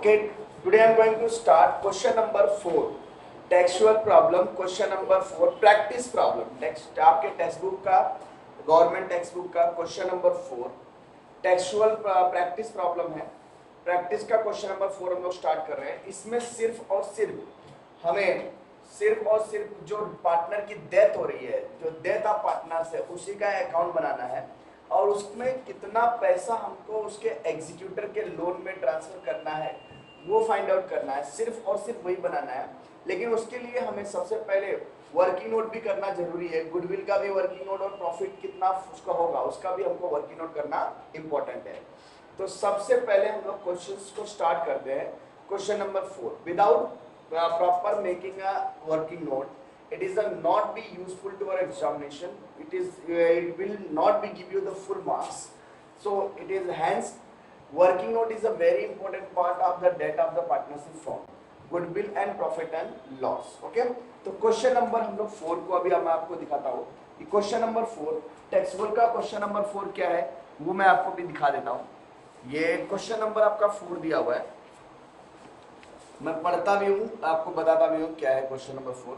Okay, today I am going to start question number 4. Textual problem, question number 4, practice problem. Text आपके text book का, government text book का question number 4 textual practice problem है। Practice का question number 4 हम लोग start कर रहे हैं। इसमें सिर्फ और सिर्फ जो पार्टनर की डेथ हो रही है, जो डेथ ऑफ पार्टनर से, उसी का अकाउंट बनाना है और उसमें कितना पैसा हमको उसके एग्जीक्यूटर के लोन में ट्रांसफर करना है वो फाइंड आउट करना है। सिर्फ और सिर्फ वही बनाना है, लेकिन उसके लिए हमें सबसे पहले वर्किंग नोट भी करना जरूरी है। गुडविल का भी वर्किंग नोट और प्रॉफिट कितना उसका होगा उसका भी हमको वर्किंग नोट करना इंपॉर्टेंट है। तो सबसे पहले हम लोग क्वेश्चंस को स्टार्ट करते हैं। Question number 4, without proper making a working note, it is not be useful to our examination. It will not be give you the full marks. So it is hence working note is a very important part of the data of the partnership form, goodwill and profit and loss. Okay, तो question number हम लोग 4 को अभी मैं आपको दिखाता हूँ कि क्वेश्चन नंबर 4 टेक्स्ट बुक का क्वेश्चन नंबर 4 क्या है वो मैं आपको भी दिखा देता हूँ। ये क्वेश्चन नंबर आपका 4 दिया हुआ है, मैं पढ़ता भी हूँ, आपको बताता भी हूँ क्या है क्वेश्चन नंबर 4।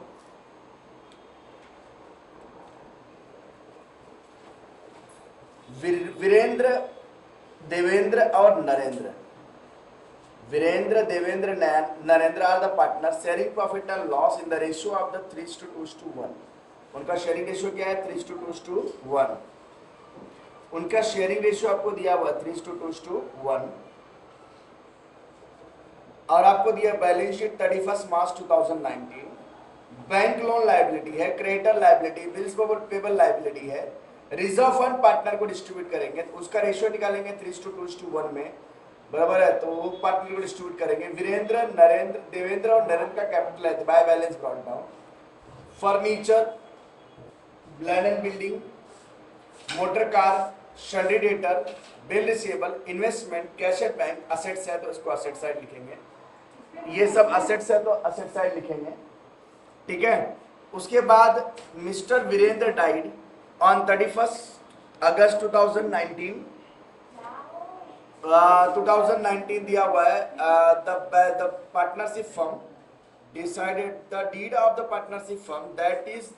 वीरेंद्र, देवेंद्र और Narendra, Virendra, Devendra, Narendra are the partner sharing profit and loss in the ratio of the 3:2:1। उनका शेयरिंग रेशियो क्या है? 3:2:1। उनका शेयरिंग रेशियो आपको दिया हुआ 3:2:1 और आपको दिया बैलेंस शीट 31 मार्च 2019। बैंक लोन लायबिलिटी है, creditor liability, bills payable liability है, रिजर्व फंड पार्टनर को डिस्ट्रीब्यूट करेंगे तो उसका रेशियो निकालेंगे 3:2:1 में, बराबर है, तो वो पार्टनर को डिस्ट्रीब्यूट करेंगे। वीरेंद्र, नरेंद्र, देवेंद्र और नरेंद्र का कैपिटल है bye balance brought down. Furniture, land and building, motor car, sundry debtor, bill receivable, investment, cash at bank, assets है तो इसको असेट साइड लिखेंगे। ये सब असेट्स है तो असेट साइड लिखेंगे, ठीक है। उसके बाद मिस्टर वीरेंद्र डाइड on 31 अगस्त 2019। 2019 दिया हुआ है। the partnership firm decided the deed of the partnership firm that is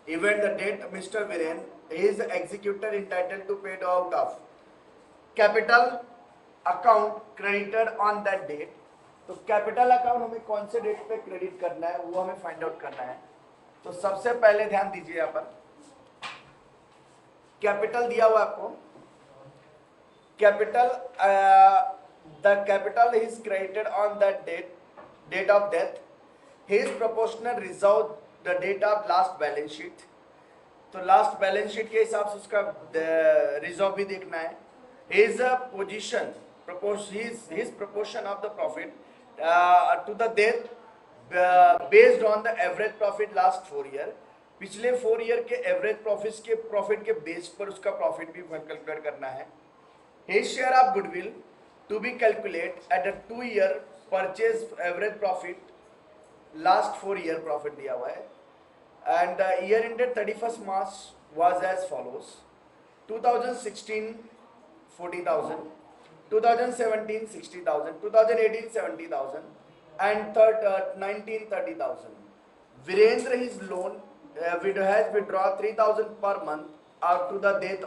even the date Mr. Viren is executor entitled to pay out of capital account credited on that date। तो capital account हमें कौन से date पे credit करना है वो हमें find out करना है। तो सबसे पहले ध्यान दीजिए, यहाँ पर कैपिटल दिया हुआ आपको, capital, the capital is credited on the date of death, his proportional reserve the date of last balance sheet. तो लास्ट बैलेंस शीट के हिसाब से उसका रिजर्व भी देखना है। His position, his proportion of the profit to the death based on the average profit last 4 year. पिछले 4 year के एवरेज प्रॉफिट के बेस पर उसका प्रॉफिट भी कैलकुलेट करना है। His share of goodwill to be calculate at the 2 year purchase average profit last 4 year profit दिया हुआ है। And the year ended 31 March was as follows: 2016 40,000, 2017 60,000, 2018 70,000 and 19 30,000. Virendra, his loan has withdrawn 3,000 per month up to the date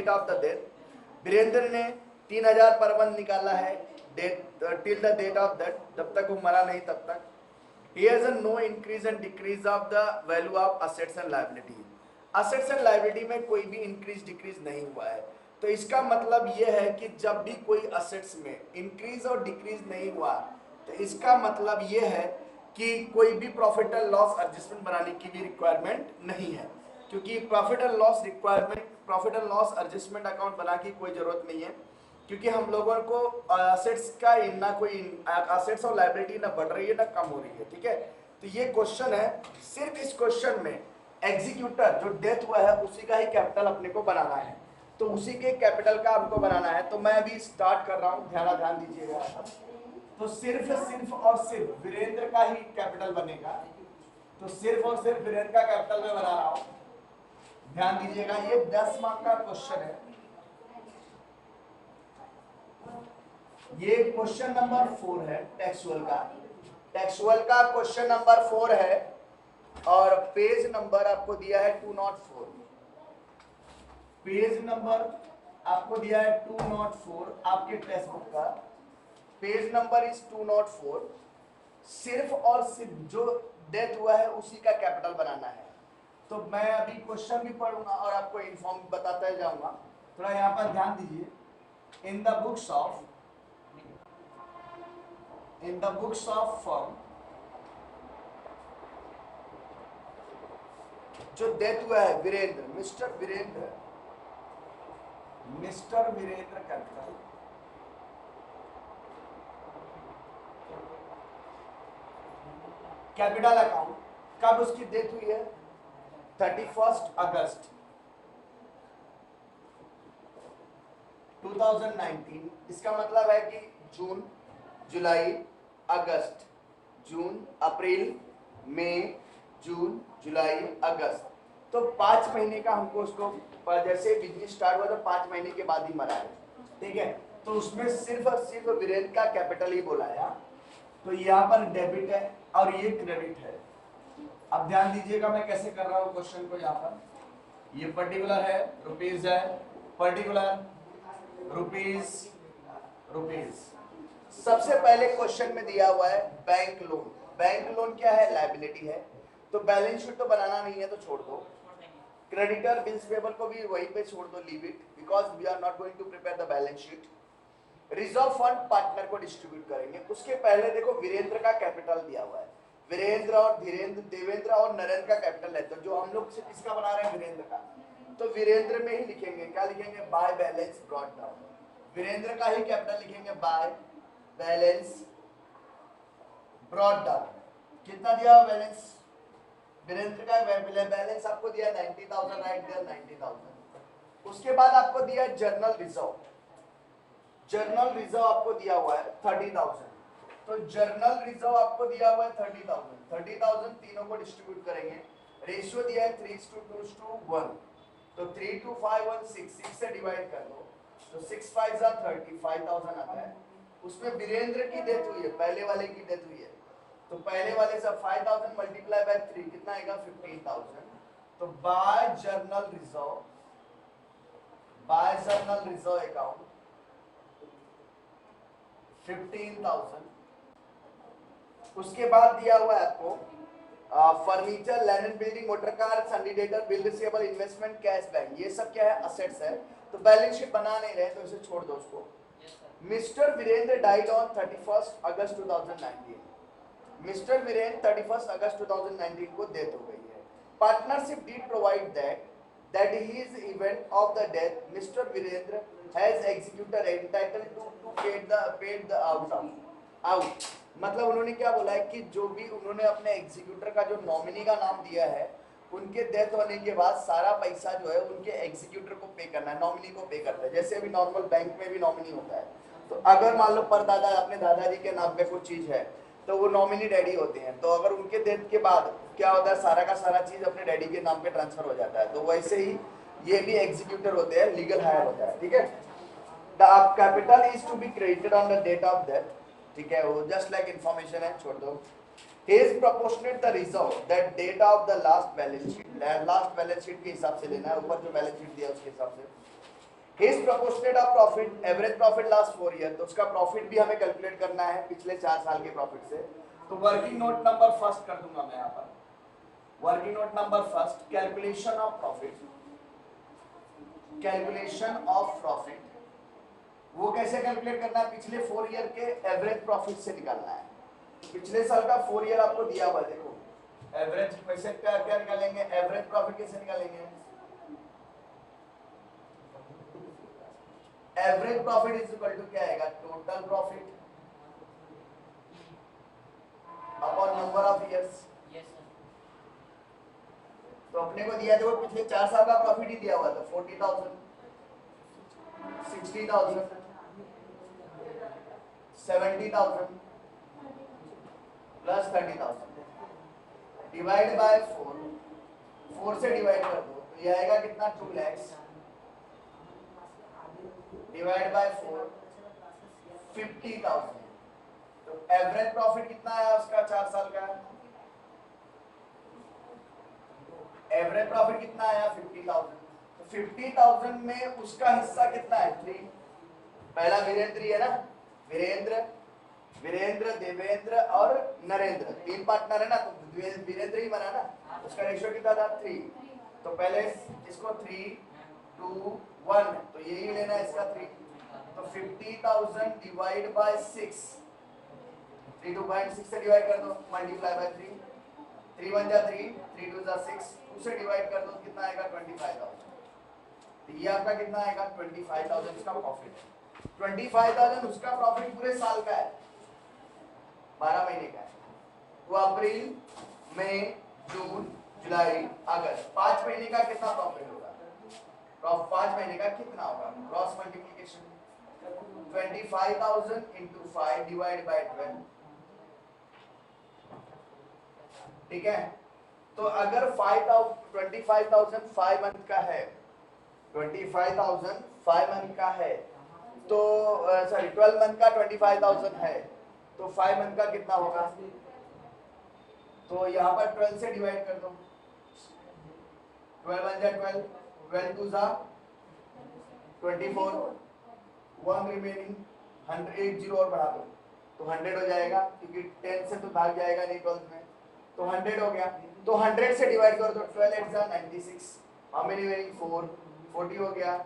of the death। Virendra ने 3,000 पर month निकाला है till the date of death, जब तक वो मरा नहीं तब तक। He has a no increase and decrease of the value of assets and liability। assets and liability में कोई भी इंक्रीज डिक्रीज नहीं हुआ है। तो इसका मतलब ये है कि जब भी कोई असेट्स में इंक्रीज और डिक्रीज नहीं हुआ तो इसका मतलब ये है कि कोई भी प्रॉफिट एंड लॉस एडजस्टमेंट बनाने की भी रिक्वायरमेंट नहीं है, क्योंकि profit and loss adjustment account बना की कोई जरूरत नहीं है, क्योंकि हम लोगों को असेट्स का ना कोई असेट्स और लायबिलिटी ना बढ़ रही है ना कम हो रही है, ठीक है। तो ये क्वेश्चन है, सिर्फ इस क्वेश्चन में एग्जीक्यूटर जो डेथ हुआ है उसी का ही कैपिटल अपने को बनाना है, तो उसी के कैपिटल का हमको बनाना है। तो मैं अभी स्टार्ट कर रहा हूँ, ध्यान दीजिएगा। तो सिर्फ और सिर्फ वीरेंद्र का ही कैपिटल बनेगा, तो सिर्फ और सिर्फ वीरेंद्र का कैपिटल में बना रहा हूं, ध्यान दीजिएगा। ये 10 मार्क का क्वेश्चन है। ये क्वेश्चन नंबर 4 है टेक्सुअल का क्वेश्चन नंबर 4 है और पेज नंबर आपको दिया है 204। पेज नंबर आपको दिया है 204 आपके टेक्स्ट बुक का। Page number is 204। सिर्फ और सिर्फ जो डेथ हुआ है उसी का कैपिटल बनाना है। तो मैं अभी क्वेश्चन भी पढ़ूंगा और आपको इन्फॉर्म बताता जाऊंगा। थोड़ा यहाँ पर ध्यान दीजिए। In the books of firm जो डेथ हुआ है Virendra, mister Virendra capital account कब उसकी डेथ हुई है? 31 अगस्त 2019। इसका मतलब है कि जून, जुलाई, अगस्त, जून, अप्रैल, मई, जून, जुलाई, अगस्त। तो 5 महीने का हमको उसको, जैसे बिजनेस स्टार्ट हुआ तो 5 महीने के बाद ही मरा है, ठीक है। तो उसमें सिर्फ और सिर्फ वीरेंद्र का कैपिटल ही बोलाया। तो यहाँ पर डेबिट है और ये क्रेडिट है। अब ध्यान दीजिएगा मैं कैसे कर रहा हूँ क्वेश्चन को। यहाँ पर ये पर्टिकुलर है, रुपीज है, पर्टिकुलर रुपीज। सबसे पहले क्वेश्चन में दिया हुआ है बैंक लोन। बैंक लोन क्या है? लायबिलिटी है। तो बैलेंस शीट तो बनाना नहीं है तो छोड़ दो। क्रेडिटर बिल्स पेबल को भी वहीं पे छोड़ दो, leave it, because we are not going to prepare the balance sheet. Reserve fund partner को डिस्ट्रीब्यूट करेंगे। उसके पहले देखो वीरेंद्र का कैपिटल दिया हुआ है। वीरेंद्र और धीरेन्द्र, देवेंद्र और नरेंद्र का कैपिटल है। तो जो हम लोग किसका बना रहे हैं? वीरेंद्र का। तो वीरेंद्र में ही लिखेंगे, क्या लिखेंगे? By balance brought down. Virendra का ही कैपिटल लिखेंगे, बाय बैलेंस ब्रॉट डाउन। कितना दिया बैलेंस? वीरेंद्र का बैलेंस आपको दिया 90,000, राइट देयर 90,000। उसके बाद आपको दिया जर्नल रिजर्व। जर्नल रिजर्व आपको दिया हुआ है 30,000। तो जर्नल रिजर्व आपको दिया हुआ है 30,000। 30,000 तीनों को डिस्ट्रीब्यूट करेंगे। रेशियो दिया है 3:2:1। तो 3:5:1 6 से डिवाइड कर दो तो 6 5 30, 5,000 आता है। उसमें वीरेंद्र की डेथ हुई है, पहले वाले की डेथ हुई है। तो पहले वाले से 5,000 मल्टीप्लाई बाय 3 कितना आएगा? 15,000। तो बाय जर्नल रिजर्व अकाउंट 15,000। उसके बाद दिया हुआ है आपको furniture, land and building, motor car, सन्डी debtor, bill receivable, investment, cash bank, ये सब क्या है? असेट्स है। तो बैलेंस शीट बना नहीं रहे तो इसे छोड़ दो उसको। Mister Virendra died on 31 August 2019। Mister Virendra 31 अगस्त 2019 को डेथ हो गई है। Partnership deed provide that his event of the death Mr. Virendra has executor entitled to paid the out। मतलब उन्होंने क्या बोला है कि जो भी उन्होंने अपने एग्जीक्यूटर का जो नॉमिनी का नाम दिया है, उनके डेथ होने के बाद सारा पैसा जो है उनके एग्जीक्यूटर को पे करना है, नॉमिनी को पे करता है। जैसे अभी नॉर्मल बैंक में भी नॉमिनी होता है। तो अगर मान लो परदादा अपने दादाजी के नाम पे कुछ चीज है तो वो नॉमिनी डैडी होते हैं। तो अगर उनके डेथ के बाद क्या होता है, सारा का सारा चीज अपने डैडी के नाम पे ट्रांसफर हो जाता है। तो वैसे ही ये भी एग्जीक्यूटर होते हैं, लीगल हायर होता है, ठीक है। The capital is to be credited on the date of death, ठीक है। वो जस्ट लाइक इंफॉर्मेशन है, छोड़ दो। Is proportionate the reserve that date of the last balance sheet. Last balance sheet के हिसाब से लेना है, ऊपर जो बैलेंस शीट दिया उसके हिसाब से। His proportionate of profit, average profit last 4 year. तो उसका प्रॉफिट भी हमें कैलकुलेट करना है पिछले 4 साल के प्रॉफिट से। तो वर्किंग नोट नंबर फर्स्ट कर दूंगा मैं यहाँ पर। Working note number first, calculation of profit. वो कैसे कैलकुलेट करना है? पिछले 4 ईयर के एवरेज प्रॉफिट से निकालना है। पिछले साल का 4 ईयर आपको दिया हुआ, देखो एवरेज पैसे क्या निकालेंगे? एवरेज प्रॉफिट कैसे निकालेंगे? Average profit is equal to क्या आएगा? Total profit upon number of years. तो अपने को दिया देखो पिछले 4 साल का प्रॉफिट ही दिया हुआ था 40,000, 60,000, 70,000 प्लस 30,000 डिवाइड बाय 4 से डिवाइड कर दो तो ये आएगा कितना? 2 लाख डिवाइड बाय 4 50,000। तो एवरेज प्रॉफिट कितना आया उसका 4 साल का? एवरेज प्रॉफिट कितना आया 50,000। तो 50,000 में उसका हिस्सा कितना है 3। पहला वीरेंद्र ही है ना, वीरेंद्र देवेंद्र और नरेंद्र 3 पार्टनर है ना, तो वीरेंद्र ही बना ना, उसका रेशियो कितना था 3। तो पहले इसको 3 2 1 तो यही लेना है इसका 3। तो 50,000 डिवाइड बाय 6, 3 2.6 से डिवाइड कर दो, मल्टीप्लाई बाय 3, 3 1 जा 3, 3 2 जा 6, 2 से डिवाइड कर दो कितना आएगा 25,000। तो ये आपका कितना आएगा 25,000 इसका प्रॉफिट है। 25,000 उसका प्रॉफिट पूरे साल का है, 12 महीने का है। तो अप्रैल मई जून जुलाई अगस्त 5 महीने का कितना प्रॉफिट होगा? 5 महीने का कितना होगा? Cross multiplication 25,000 into 5 divide by 12, ठीक है। तो अगर 25,000 5 मंथ का है, 25,000 5 मंथ का है, तो सॉरी 12 मंथ का 25,000 है, तो 5 मंथ का कितना होगा? तो यहाँ पर 12 से डिवाइड कर दो, 12 1 जा 12, 12 2 जा 24, 1 रिमेनिंग 100, एक जीरो और बढ़ा दो तो 100 हो जाएगा, क्योंकि 10 से तो भाग जाएगा नहीं 12 में, तो 100 हो गया। तो 100 से डिवाइड कर दो, 12 8 जा 96, हाउ मेनी रिमेनिंग 4, 40 हो गया,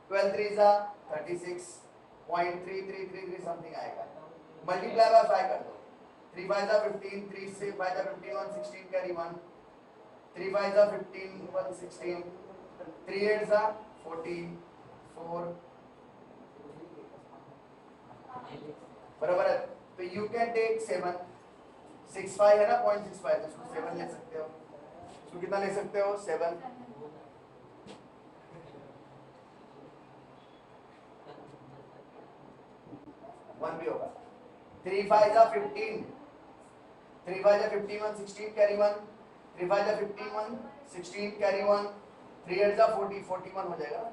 12 3 जा 36.3333 समथिंग आएगा। मल्टीप्लाई बाय 5 कर दो, 3 5 जा 15, 3 से 5 जा 15 1 16 कैरी 1, 3 5 जा 15 1 16, 3 8 जा 14 4 बराबर है। तो यू कैन टेक 7 6 5 है ना 0.65, तो इसको 7 ले सकते हो। इसको कितना ले सकते हो 7, 1 भी होगा। 3 5 जा 15, 3 5 जा 15 1 16 कैरी 1, 3 5 जा 15 1 16 कैरी 1, 3 8 जा 40 41 हो जाएगा ना,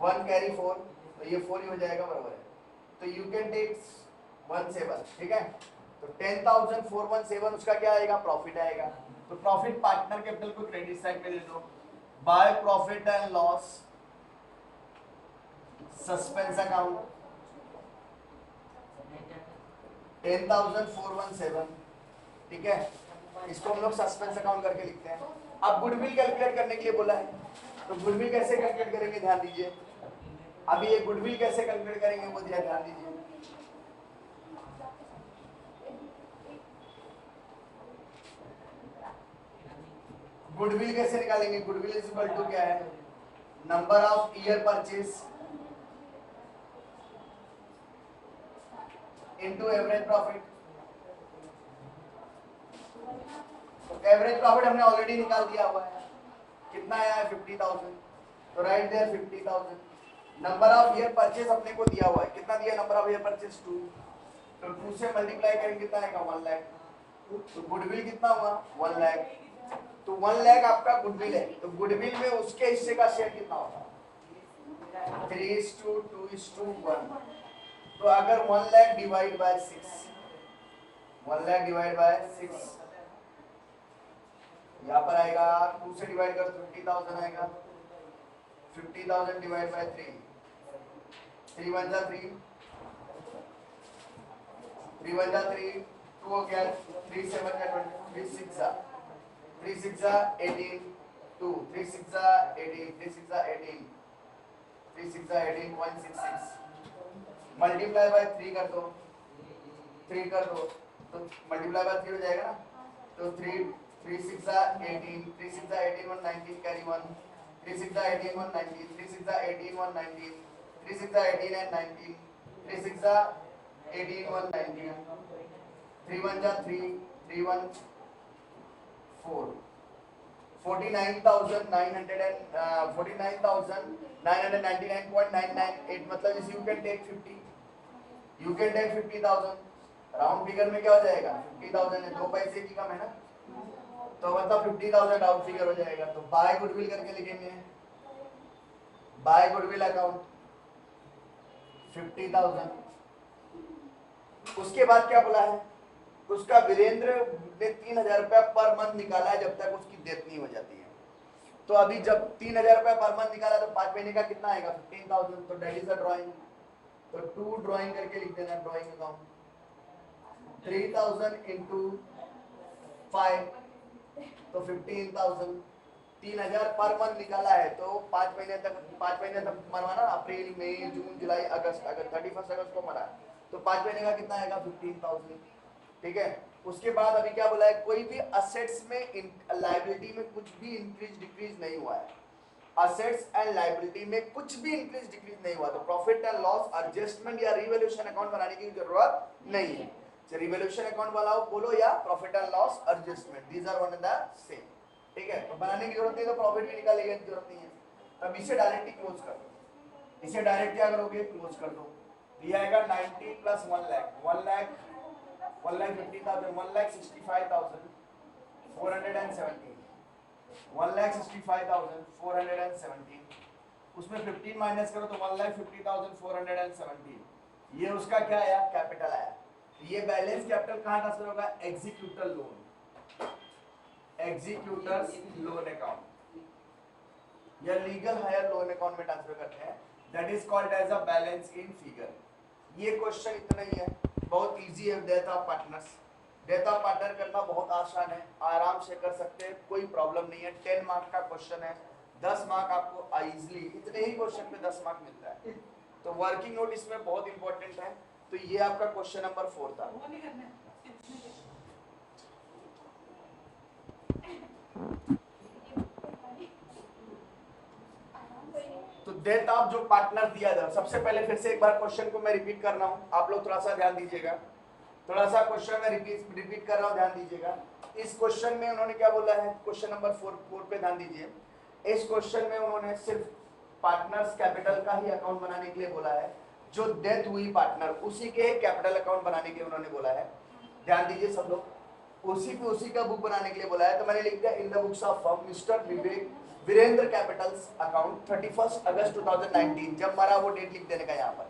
1 कैरी 4, तो ये 4 ही हो जाएगा, बराबर है। तो यू कैन टेक 17, ठीक है। तो 10,417 उसका क्या आएगा? प्रॉफिट आएगा। तो प्रॉफिट पार्टनर कैपिटल को क्रेडिट साइड पे दे दो, by profit and loss suspense account 10,417, ठीक है। इसको हम लोग सस्पेंस अकाउंट करके लिखते हैं। अब गुडविल कैलकुलेट करने के लिए बोला है, तो गुडविल कैसे कैलकुलेट करेंगे ध्यान दीजिए। अभी ये गुडविल कैसे कैलकुलेट करेंगे वो ध्यान दीजिए। गुडविल कैसे निकालेंगे? गुडविल इज इक्वल टू क्या है? Number of year purchase into average profit. तो एवरेज प्रॉफिट हमने ऑलरेडी निकाल दिया हुआ है, कितना आया है 50,000, तो write there 50,000। Number of year purchase अपने को दिया हुआ है, कितना दिया नंबर ऑफ ईयर परचेज 2, तो 2 से मल्टीप्लाई करेंगे कितना आएगा 1 लाख। तो गुडविल कितना हुआ 1 लाख, तो 1 लाख आपका गुडविल है, तो गुडविल में उसके हिस्से का शेयर कितना होगा 3:2:1। तो अगर 1 lakh divide by 6, 1 lakh divide by 6 यहाँ पर आएगा, 2 से डिवाइड कर 50,000 आएगा, 50,000 डिवाइड बाय 3, 3 1 जा 3, 3 1 जा 3, 2 हो गया, 3 7 जा 20, 3 6 जा 18, 2 3 6 जा 18, 3 6 जा 18, 3 6 जा 18.66, मल्टीप्लाई बाय 3 कर दो, 3 कर दो तो मल्टीप्लाई बाय 3 हो जाएगा ना, तो 3 3 6 जा 18, 3 6 जा 18 1 19 कैरी 1, 3 6 जा 18 1 19, 3 6 जा 18 1 19, 3 6 जा 18 and 19, 3 6 जा 18 1 19, 3 1 जा 3, 3 1 4, 49,999.998, मतलब इस you can take 50, you can take 50,000। Round figure में क्या हो जाएगा 50,000 है, 2 पैसे की कम है ना, तो मतलब 50,000 राउंड फिगर हो जाएगा। तो बाय गुडविल करके लिखेंगे, बाय गुडविल अकाउंट 50,000 उसके बाद क्या बोला है, उसका वीरेंद्र ने 3,000 रुपया पर मंथ निकाला है जब तक उसकी डेथ नहीं हो जाती है। तो अभी जब 3,000 रुपया पर मंथ निकाला तो 5 महीने का कितना आएगा 15,000, तो डेट इज अ ड्राइंग, तो 2 ड्राइंग करके लिख देना ड्राइंग अकाउंट, 3,000 इंटू 5 तो 15,000, 3,000 पर मंथ निकाला है तो 5 महीने तक मरवाना, अप्रैल मई जून जुलाई अगस्त, अगर 31 अगस्त को मरा तो 5 महीने का कितना आएगा 15,000, ठीक है। उसके बाद अभी क्या बोला है, कोई भी असेट्स में लायबिलिटी में कुछ भी इंक्रीज डिक्रीज नहीं हुआ है, असेट्स एंड लायबिलिटी में कुछ भी इंक्रीज डिक्रीज नहीं हुआ तो प्रॉफिट एंड लॉस एडजस्टमेंट या रिवैल्यूएशन अकाउंट बनाने की जरूरत नहीं है। चाहे रिवैल्यूएशन अकाउंट बनाओ बोलो या profit and loss adjustment, these are one and the same, ठीक है। तो बनाने की जरूरत नहीं तो प्रॉफिट भी निकालेंगे की जरूरत नहीं है, तब इसे डायरेक्टली क्लोज कर दो, इसे डायरेक्ट क्या करोगे क्लोज कर दो, दिया आएगा 90 प्लस 1 लाख 1,50,000 1,65,417 1,65,417 उसमें 15 माइनस करो तो 1,50,417, ये उसका क्या आया कैपिटल आया। ये बैलेंस कैपिटल कहां ट्रांसफर होगा, एग्जीक्यूटर लोन अकाउंट या लीगल हायर लोन अकाउंट में ट्रांसफर करते हैं, that is called as a balance in figure. ये क्वेश्चन इतना ही है, बहुत इजी है। डेथ ऑफ पार्टनर करना बहुत आसान है, आराम से कर सकते हैं, कोई प्रॉब्लम नहीं है। 10 मार्क का क्वेश्चन है, 10 मार्क आपको इजीली इतने ही क्वेश्चन पे 10 मार्क मिलता है, तो वर्किंग नोट इसमें बहुत इंपॉर्टेंट है। तो ये आपका क्वेश्चन नंबर 4 था। तो डेथ ऑफ जो पार्टनर दिया जाए, सबसे पहले फिर से एक बार क्वेश्चन को मैं रिपीट कर रहा हूं, आप लोग थोड़ा सा ध्यान दीजिएगा, थोड़ा सा क्वेश्चन में रिपीट कर रहा हूं, ध्यान दीजिएगा। इस क्वेश्चन में उन्होंने क्या बोला है, क्वेश्चन नंबर 4 पे ध्यान दीजिए। इस क्वेश्चन में उन्होंने सिर्फ पार्टनर्स कैपिटल का ही अकाउंट बनाने के लिए बोला है, जो डेथ हुई पार्टनर उसी के कैपिटल अकाउंट बनाने के लिए उन्होंने बोला है। ध्यान दीजिए सब लोग, उसी का बुक बनाने के लिए बोला है। तो मैंने लिख दिया in the books of firm mister Virendra capitals account 31 अगस्त 2019, जब मरा वो डेट लिख देने का यहाँ पर,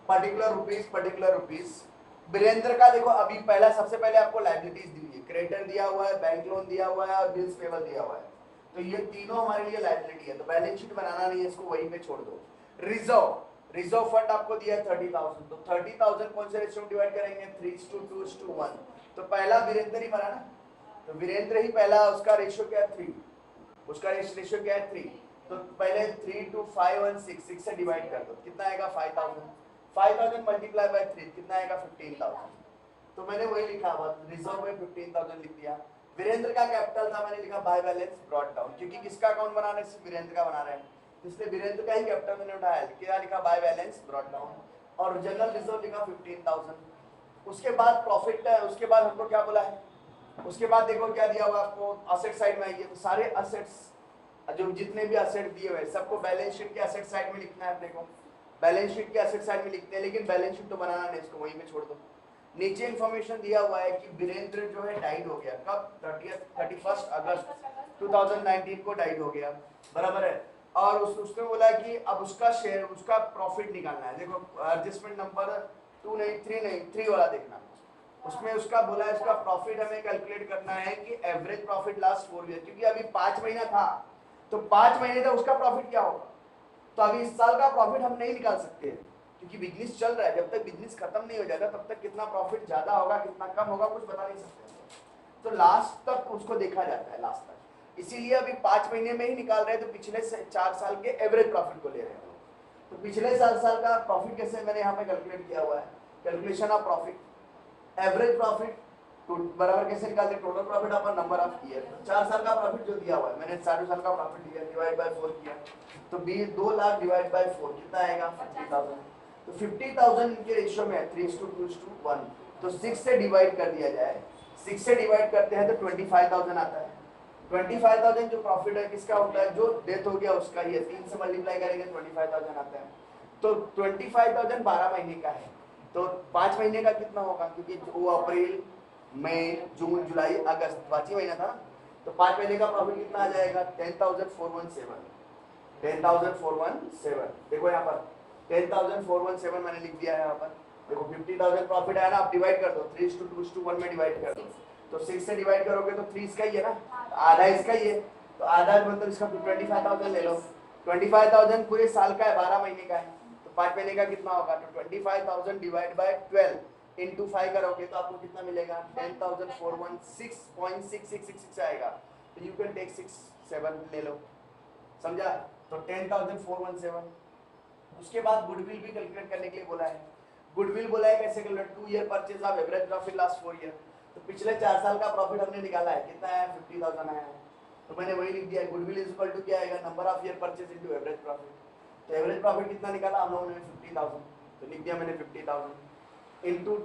पर्टिकुलर रुपीस। वीरेंद्र का देखो अभी पहला सबसे पहले आपको लायबिलिटीज दी हुई है, क्रेडिटर दिया हुआ है, बैंक लोन दिया हुआ है और बिल्स पेबल दिया हुआ है, तो ये तीनों हमारे लिए लायबिलिटी है, तो बैलेंस शीट बनाना नहीं है, इसको वहीं पे छोड़ दो। रिजर्व फंड आपको दिया है 30,000, तो 30,000 कौन से रेशियो में डिवाइड करेंगे 3:2:1, तो पहला वीरेंद्र ही मरा ना, तो वीरेंद्र ही पहला, उसका रेशियो क्या है 3, उसका रेशियो क्या है 3, तो पहले 3 2 5 1 6 से डिवाइड कर दो, कितना आएगा 5,000 मल्टीप्लाई बाय 3 कितना आएगा 15,000, तो मैंने वही लिखा, रिजर्व में 15,000 लिख दिया। वीरेंद्र का कैपिटल था, मैंने लिखा बाय बैलेंस ब्रॉट डाउन, क्योंकि किसका अकाउंट बना रहे हैं, वीरेंद्र का बना रहे हैं, इसलिए वीरेंद्र का ही कैपिटल मैंने उठाया, क्या लिखा बाय बैलेंस ब्रॉट डाउन, और जनरल रिजर्व लिखा 15,000। उसके बाद प्रॉफिट है, उसके बाद हमको क्या बोला है, उसके बाद देखो क्या दिया हुआ आपको, असेट साइड में आइए, तो सारे असेट्स जो जितने भी असेट दिए हुए सबको बैलेंस शीट के असेट साइड में लिखना है अपने को, बैलेंस शीट के असेट साइड में लिखते हैं, लेकिन बैलेंस शीट तो बनाना नहीं, इसको वहीं पे छोड़ दो। नीचे इंफॉर्मेशन दिया हुआ है कि वीरेंद्र जो है डाइड हो गया, कब 31 अगस्त 2019 को डाइड हो गया, बराबर है। और उसने बोला कि अब उसका शेयर, उसका प्रॉफिट निकालना है। देखो एडजस्टमेंट नंबर 2 नहीं 3 नहीं 3 वाला देखना, उसमें उसका बोला है उसका प्रॉफिट हमें कैलकुलेट करना है कि एवरेज प्रॉफिट लास्ट 4 ईयर, क्योंकि अभी 5 महीना था तो 5 महीने तक उसका प्रॉफिट क्या होगा, तो अभी इस साल का प्रॉफिट हम नहीं निकाल सकते क्योंकि बिजनेस चल रहा है, जब तक बिजनेस खत्म नहीं हो जाता तब तक कितना प्रॉफिट ज्यादा होगा कितना कम होगा कुछ बता नहीं सकते, तो लास्ट तक उसको देखा जाता है, लास्ट तक। इसीलिए अभी 5 महीने में ही निकाल रहे हैं, तो पिछले 4 साल के एवरेज प्रॉफिट को ले रहे हैं। तो पिछले साल का प्रॉफिट कैसे मैंने यहाँ पे कैलकुलेट किया हुआ है, calculation of profit, average profit बराबर कैसे निकालते, total profit upon number of year, 4 साल का प्रॉफिट जो दिया हुआ है मैंने 4 साल का प्रॉफिट दिया डिवाइड बाय 4 किया, तो 2 लाख डिवाइड बाय 4 कितना आएगा 50,000, तो 50,000 इनके रेशियो में है 3:2:1, तो 6 से डिवाइड कर दिया जाए, 6 से डिवाइड करते हैं तो 25,000 आता है। 25,000 जो प्रॉफिट है किसका होता है, जो डेथ हो गया उसका ही है, 3 से मल्टीप्लाई करेंगे 25,000 आता है, तो 25,000 12 महीने का है, तो 5 महीने का कितना होगा, क्योंकि वो अप्रैल मई जून जुलाई अगस्त 5 ही महीना था, तो 5 महीने का प्रॉफिट कितना आ जाएगा 10,417, 10,417, देखो यहाँ पर 10,417 मैंने लिख दिया है यहाँ पर, देखो 50,000 प्रॉफिट आया ना, आप डिवाइड कर दो 3:2:1 में डिवाइड कर दो, तो 6 से डिवाइड करोगे तो 3 इसका ही है ना, आधा इसका ही है, तो आधा मतलब इसका 25,000 ले लो। 25,000 पूरे साल का है, 12 महीने का है, तो 5 महीने का कितना होगा, तो 25,000 डिवाइड बाय 12 इंटू 5 करोगे तो आपको कितना मिलेगा, 10,416.6666 आएगा। तो यू कैन टेक 6 7 ले लो, समझा, तो 10,417। उसके बाद गुडविल भी कैलकुलेट करने के लिए बोला है। गुडविल बोला है कैसे calculate, 2 year purchase of average profit last 4 year, तो पिछले 4 साल का प्रॉफिट हमने निकाला है, कितना है 50,000 आया है, तो मैंने वही लिख दिया, गुडविल इज इक्वल टू क्या आएगा, number of year purchase into average profit. तो एवरेज प्रॉफिट कितना निकाला हम लोगों ने 50,000, तो लिख दिया मैंने 50,000 इनटू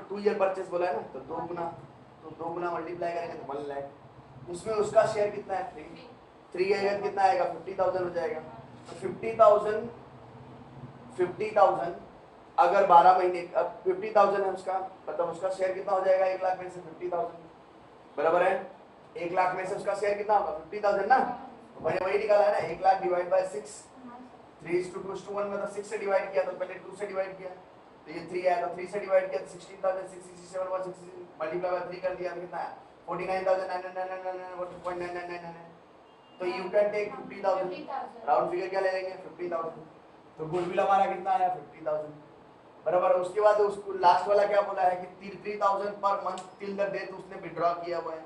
2 ईयर परचेज बोला है ना, तो 2 गुना, तो 2 गुना मल्टीप्लाई करेंगे तो 1 लाख, उसमें उसका शेयर कितना है 3 आएगा, कितना आएगा 50,000 हो जाएगा। तो 50,000 अगर 12 महीने, अब 50,000 है उसका, मतलब उसका शेयर कितना हो जाएगा 1 लाख में से 50,000, बराबर है 1 लाख में से उसका शेयर कितना होगा 50,000 ना, तो मैंने वही निकाला है ना, 1 लाख डिवाइड बाय 6, 3:2:1 में तो 6 से डिवाइड किया, तो पहले 2 से डिवाइड किया, तो ये 3 आया, तो 3 से डिवाइड किया तो 16,667 मल्टीप्लाई बाय 3 कर दिया तो कितना है 49,999.9999, तो you can take 50,000, round figure क्या ले लेंगे 50,000, तो गुडविल हमारा कितना आया 50,000, बराबर। उसके बाद उसको लास्ट वाला क्या बोला है कि 3,000 पर मंथ टिल द डेट उसने विड्रॉ किया हुआ है,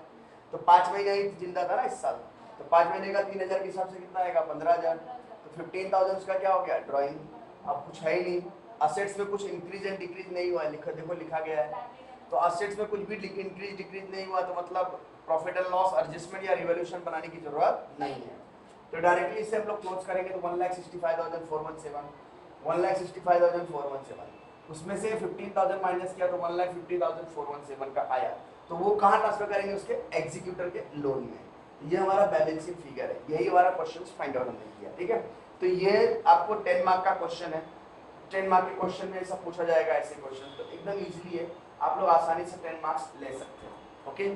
तो 5 महीने ही जिंदा था ना इस साल, तो 5 महीने का 3,000 के हिसाब से कितना आएगा 15,000, तो 15,000 उसका क्या हो गया ड्राइंग, अब कुछ है ही नहीं, असेट्स में कुछ इंक्रीज एंड डिक्रीज नहीं हुआ है, देखो लिखा गया है, तो असेट्स में कुछ भी इंक्रीज डिक्रीज नहीं हुआ, तो मतलब प्रॉफिट एंड लॉस एडजस्टमेंट या रिवॉल्यूशन बनाने की जरूरत नहीं है, तो डायरेक्टली इससे हम लोग क्लोज करेंगे तो 1,65,417, 1,65,417, उसमें से 15,000 माइनस किया तो 1,50,417 का आया, तो वो कहाँ ट्रांसफर करेंगे उसके एग्जीक्यूटर के लोन में, ये हमारा बैलेंसिंग फिगर है, यही हमारा क्वेश्चन फाइंड आउट हमने किया, ठीक है। तो ये आपको 10 मार्क का क्वेश्चन है, 10 मार्क के क्वेश्चन में सब पूछा जाएगा ऐसे क्वेश्चन, तो एकदम इजीली है, आप लोग आसानी से 10 मार्क्स ले सकते हो, ओके।